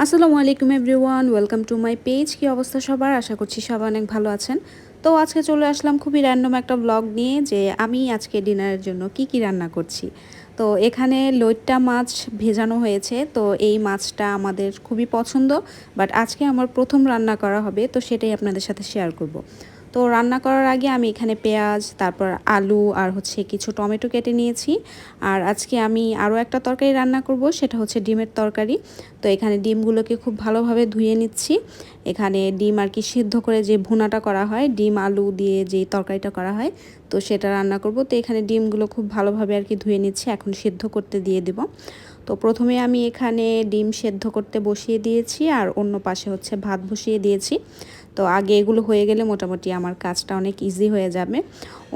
আসসালামু আলাইকুম everyone, welcome to my page. কি অবস্থা সবার? আশা করছি সবাই অনেক ভালো আছেন। তো আজকে চলে আসলাম খুবই র্যান্ডম একটা ব্লগ নিয়ে যে আমি আজকে ডিনারের জন্য কি রান্না করছি। তো এখানে লইট্টা মাছ ভেজানো হয়েছে। তো এই মাছটা আমাদের খুবই পছন্দ, বাট আজকে আমার প্রথম রান্না করা হবে, তো সেটাই আপনাদের সাথে শেয়ার করব। তো রান্না করার আগে আমি এখানে পেঁয়াজ, তারপর আলু আর কিছু টমেটো কেটে নিয়েছি। আর আজকে আমি আরও একটা তরকারি রান্না করব, সেটা হচ্ছে ডিমের তরকারি। তো এখানে ডিমগুলোকে খুব ভালোভাবে ধুয়ে নিচ্ছি। এখানে ডিম সিদ্ধ করে যে ভুনাটা করা হয়, ডিম আলু দিয়ে যে তরকারিটা করা হয়, তো সেটা রান্না করব। তো এখানে ডিমগুলো খুব ভালোভাবে ধুয়ে নিচ্ছি, এখন সিদ্ধ করতে দিয়ে দেব। তো প্রথমে আমি এখানে ডিম সেদ্ধ করতে বসিয়ে দিয়েছি, আর অন্য পাশে ভাত বসিয়ে দিয়েছি। তো আগে এগুলো হয়ে গেলে মোটামুটি আমার কাজটা অনেক ইজি হয়ে যাবে।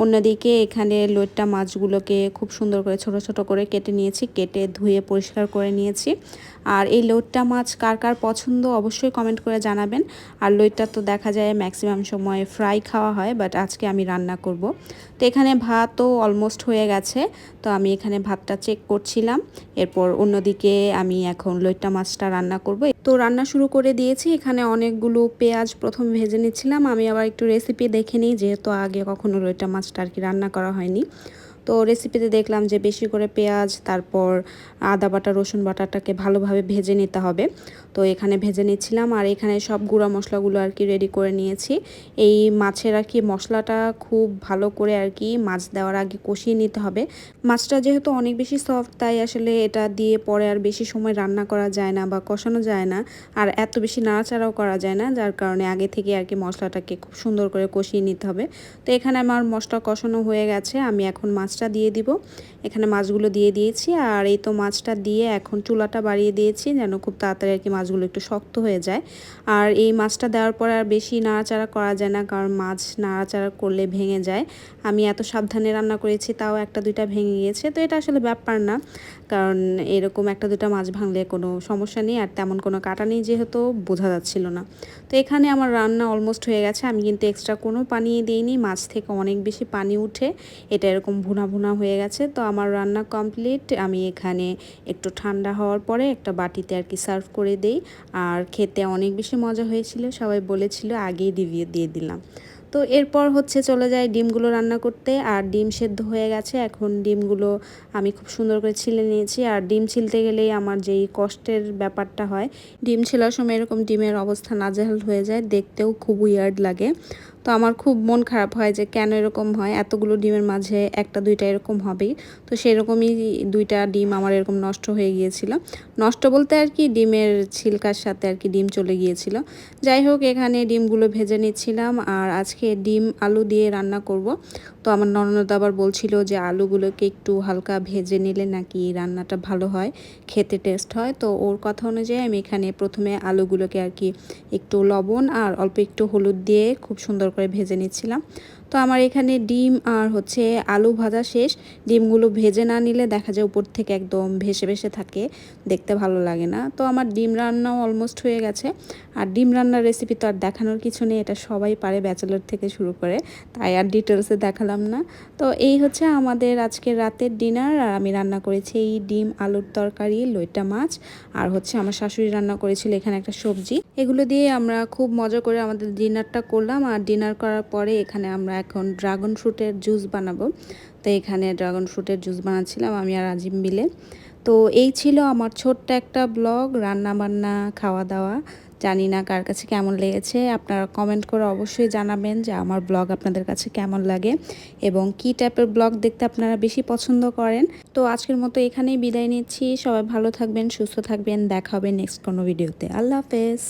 অন্যদিকে এখানে লইট্টা মাছগুলোকে খুব সুন্দর করে ছোট ছোট করে কেটে নিয়েছি, কেটে ধুয়ে পরিষ্কার করে নিয়েছি। আর এই লইট্টা মাছ কার কার পছন্দ অবশ্যই কমেন্ট করে জানাবেন। আর লইট্টা তো দেখা যায় ম্যাক্সিমাম সময় ফ্রাই খাওয়া হয়, বাট আজকে আমি রান্না করব। তো এখানে ভাতও অলমোস্ট হয়ে গেছে, তো আমি এখানে ভাতটা চেক করছিলাম। এরপর অন্যদিকে আমি এখন লইট্টা মাছটা রান্না করব। তো রান্না শুরু করে দিয়েছি। এখানে অনেকগুলো পেঁয়াজ প্রথম ভেজে নিচ্ছিলাম। আমি আবার একটু রেসিপি দেখে নিই, যেহেতু আগে কখনো লইট্টা মাছটা রান্না করা হয়নি। তো রেসিপিতে দেখলাম যে বেশি করে পেঁয়াজ, তারপর আদা বাটা রসুন বাটাটাকে ভালোভাবে ভেজে নিতে হবে। তো এখানে ভেজে নিচ্ছিলাম, আর এখানে সব গুঁড়া মশলাগুলো রেডি করে নিয়েছি। এই মাছের মশলাটা খুব ভালো করে মাছ দেওয়ার আগে কষিয়ে নিতে হবে। মাছটা যেহেতু অনেক বেশি সফট, তাই আসলে এটা দিয়ে পরে আর বেশি সময় রান্না করা যায় না বা কষানো যায় না, আর এত বেশি নাড়াচাড়াও করা যায় না, যার কারণে আগে থেকে মশলাটাকে খুব সুন্দর করে কষিয়ে নিতে হবে। তো এখানে আমার মশলা কষানো হয়ে গেছে, আমি এখন মাছটা দিয়ে দিব। এখানে মাছগুলো দিয়ে দিয়েছি, আর এই তো মাছটা দিয়ে এখন চুলাটা বাড়িয়ে দিয়েছি, যেন খুব তাড়াতাড়ি মাছগুলো একটু শক্ত হয়ে যায়। আর এই মাছটা দেওয়ার পরে আর বেশি নাড়াচাড়া করা যায় না, কারণ মাছ নাড়াচাড়া করলে ভেঙে যায়। আমি এত সাবধানে রান্না করেছি, তাও একটা দুইটা ভেঙে গিয়েছে। তো এটা আসলে ব্যাপার না, কারণ এরকম একটা দুটা মাছ ভাঙলে কোনো সমস্যা নেই, আর তেমন কোনো কাটা নেই, যেহেতু বোঝা যাচ্ছিল না। তো এখানে আমার রান্না অলমোস্ট হয়ে গেছে। আমি কিন্তু এক্সট্রা কোনো পানি দিইনি, মাছ থেকে অনেক বেশি পানি উঠে এটা এরকম ভুনা ভুনা হয়ে গেছে। তো আমার রান্না কমপ্লিট। আমি এখানে একটু ঠান্ডা হওয়ার পরে একটা বাটিতে সার্ভ করে দেই। আর খেতে অনেক বেশি মজা হয়েছিল, সবাই বলেছিল, আগেই রিভিউ দিয়ে দিলাম। তো এরপর চলে যায় ডিমগুলো রান্না করতে। আর ডিম সেদ্ধ হয়ে গেছে, এখন ডিমগুলো আমি খুব সুন্দর করে ছিলে নিয়েছি। আর ডিম ছিলতে গেলেই আমার যেই কষ্টের ব্যাপারটা হয়, ডিম ছিলার সময় এরকম ডিমের অবস্থা নাজেহাল হয়ে যায়, দেখতেও খুব উইয়ার্ড লাগে। তো আমার খুব মন খারাপ হয় যে কেন এরকম হয়, এতগুলো ডিমের মাঝে একটা দুইটা এরকম হবেই। তো সেরকমই দুইটা ডিম আমার এরকম নষ্ট হয়ে গিয়েছিল। নষ্ট বলতে ডিমের ছিলকার সাথে ডিম চলে গিয়েছিল। যাই হোক, এখানে ডিমগুলো ভেজে নিচ্ছিলাম, আর আজকে ডিম আলু দিয়ে রান্না করব। তো আমার ননদ আবার বলছিল যে আলুগুলোকে একটু হালকা ভেজে নিলে নাকি রান্নাটা ভালো হয়, খেতে টেস্ট হয়। তো ওর কথা অনুযায়ী আমি এখানে প্রথমে আলুগুলোকে একটু লবণ আর অল্প একটু হলুদ দিয়ে খুব সুন্দর করে ভেজে নিচ্ছিলাম। তো আমার এখানে ডিম আর আলু ভাজা শেষ। ডিমগুলো ভেজে না নিলে দেখা যায় উপর থেকে একদম ভেসে ভেসে থাকে, দেখতে ভালো লাগে না। তো আমার ডিম রান্নাও অলমোস্ট হয়ে গেছে। আর ডিম রান্নার রেসিপি তো আর দেখানোর কিছু নেই, এটা সবাই পারে, ব্যাচেলর থেকে শুরু করে, তাই আর ডিটেলসে দেখালাম না। তো এই আমাদের আজকের রাতের ডিনার। আর আমি রান্না করেছি এই ডিম আলুর তরকারি, লইট্টা মাছ, আর আমার শাশুড়ি রান্না করেছিল এখানে একটা সবজি। এগুলো দিয়ে আমরা খুব মজা করে আমাদের ডিনারটা করলাম। আর ডিনার করার পরে এখানে আমরা এখন ড্রাগন ফ্রুটের জুস বানাবো। তো এখানে ড্রাগন ফ্রুটের জুস বানাচ্ছিলাম আমি আর আজিম মিলে। তো এই ছিল আমার ছোট্ট একটা ব্লগ, রান্না বান্না, খাওয়া দাওয়া। জানি না কার কাছে কেমন লেগেছে, আপনারা কমেন্ট করে অবশ্যই জানাবেন যে আমার ব্লগ আপনাদের কাছে কেমন লাগে এবং কী টাইপের ব্লগ দেখতে আপনারা বেশি পছন্দ করেন। তো আজকের মতো এখানেই বিদায় নিচ্ছি। সবাই ভালো থাকবেন, সুস্থ থাকবেন, দেখা হবে নেক্সট কোনো ভিডিওতে। আল্লাহ হাফেজ।